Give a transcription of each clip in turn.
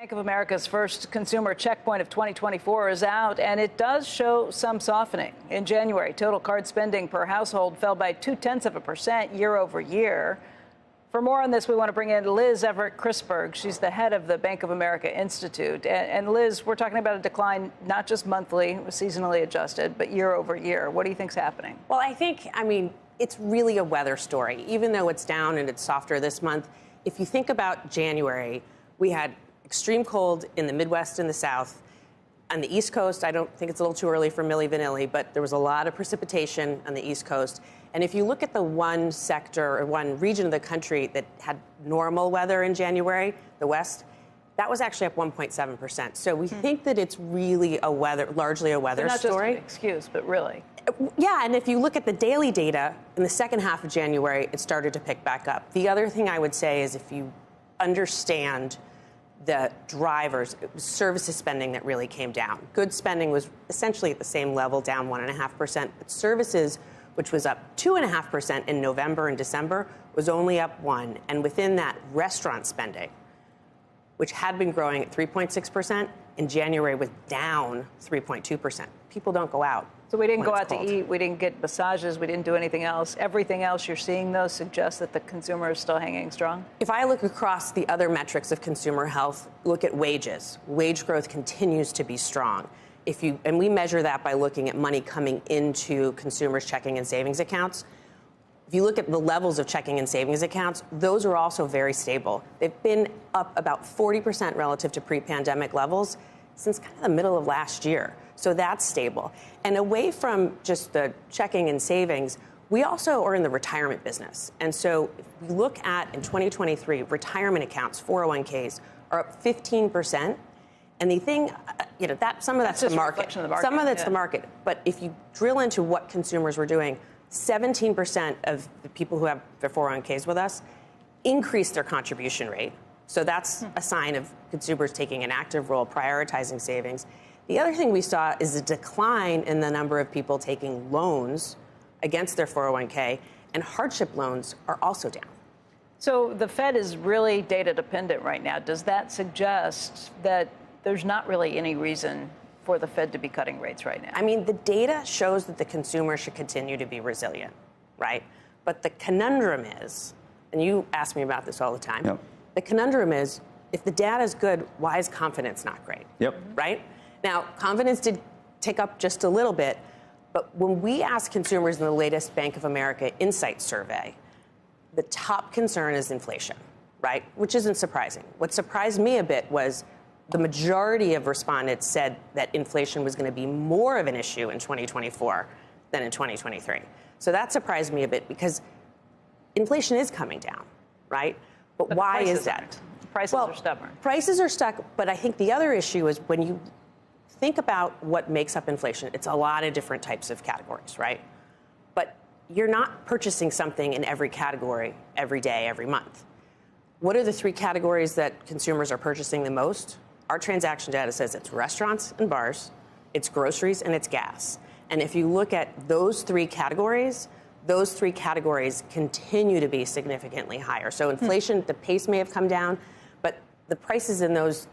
Bank of America's first consumer checkpoint of 2024 is out, and it does show some softening. In January, total card spending per household fell by 0.2% year over year. For more on this, we want to bring in Liz Everett Krisberg. She's the head of the Bank of America Institute. And Liz, we're talking about a decline not just monthly, seasonally adjusted, but year over year. What do you think's happening? Well, I mean, it's really a weather story. Even though it's down and it's softer this month, if you think about January, we had extreme cold in the Midwest and the South. On the East Coast, I don't think it's a little too early for Milli Vanilli, but there was a lot of precipitation on the East Coast. And if you look at the one sector or one region of the country that had normal weather in January, the West, that was actually up 1.7%. So we think that it's really largely a weather not story. Not just an excuse, but really. Yeah, and if you look at the daily data, in the second half of January, it started to pick back up. The other thing I would say is if you understand the drivers, it was services spending that really came down. Goods spending was essentially at the same level, down 1.5%. But services, which was up 2.5% in November and December, was only up 1%. And within that, restaurant spending, which had been growing at 3.6%, in January was down 3.2%. People don't go out. So we didn't go out to eat. We didn't get massages. We didn't do anything else. Everything else you're seeing, though, suggests that the consumer is still hanging strong? If I look across the other metrics of consumer health, look at wages. Wage growth continues to be strong. And we measure that by looking at money coming into consumers' checking and savings accounts. If you look at the levels of checking and savings accounts, those are also very stable. They've been up about 40% relative to pre-pandemic levels since kind of the middle of last year. So that's stable. And away from just the checking and savings, we also are in the retirement business. And so if we look at, in 2023, retirement accounts, 401ks, are up 15%. And the thing, that some of that's the market. Some of that's the market. But if you drill into what consumers were doing, 17% of the people who have their 401ks with us increased their contribution rate. So that's a sign of consumers taking an active role, prioritizing savings. The other thing we saw is a decline in the number of people taking loans against their 401k, and hardship loans are also down. So the Fed is really data dependent right now. Does that suggest that there's not really any reason for the Fed to be cutting rates right now? I mean, the data shows that the consumer should continue to be resilient, right? But the conundrum is, and you ask me about this all the time, Yep. The conundrum is, if the data is good, why is confidence not great? Yep. Right? Now, confidence did tick up just a little bit, but when we ask consumers in the latest Bank of America Insight survey, the top concern is inflation, right? Which isn't surprising. What surprised me a bit was the majority of respondents said that inflation was going to be more of an issue in 2024 than in 2023. So that surprised me a bit because inflation is coming down, right? But why is that? Prices are stubborn. Prices are stuck, but I think the other issue is when you think about what makes up inflation, it's a lot of different types of categories, right? But you're not purchasing something in every category every day, every month. What are the three categories that consumers are purchasing the most? Our transaction data says it's restaurants and bars, it's groceries, and it's gas. And if you look at those three categories continue to be significantly higher. So inflation, the pace may have come down, but the prices in those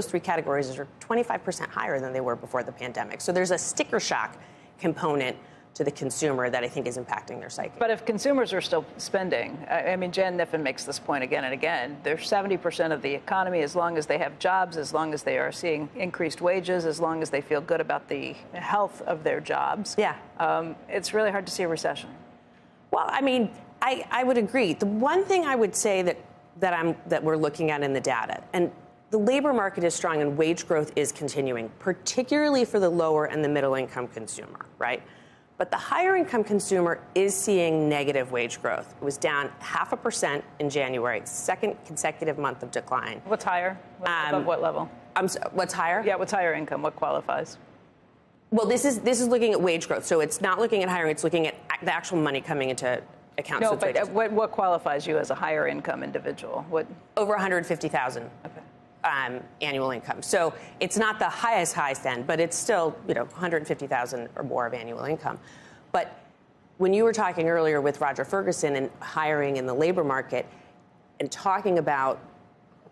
three categories are 25% higher than they were before the pandemic. So there's a sticker shock component to the consumer that I think is impacting their psyche. But if consumers are still spending, I mean, Jan Kniffen makes this point again and again, they're 70% of the economy as long as they have jobs, as long as they are seeing increased wages, as long as they feel good about the health of their jobs. Yeah. It's really hard to see a recession. Well, I mean, I would agree. The one thing I would say that we're looking at in the data, and the labor market is strong and wage growth is continuing, particularly for the lower and the middle income consumer, right? But the higher income consumer is seeing negative wage growth. It was down 0.5% in January, second consecutive month of decline. What's higher? Above what level? What's higher? Yeah, what's higher income? What qualifies? Well, this is looking at wage growth, so it's not looking at hiring. It's looking at the actual money coming into accounts. No, but what qualifies you as a higher income individual? What? Over $150,000 annual income. So it's not the highest end, but it's still $150,000 or more of annual income. But when you were talking earlier with Roger Ferguson and hiring in the labor market, and talking about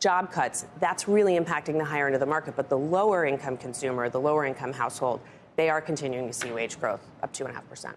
job cuts, that's really impacting the higher end of the market. But the lower income consumer, the lower income household, they are continuing to see wage growth up 2.5%.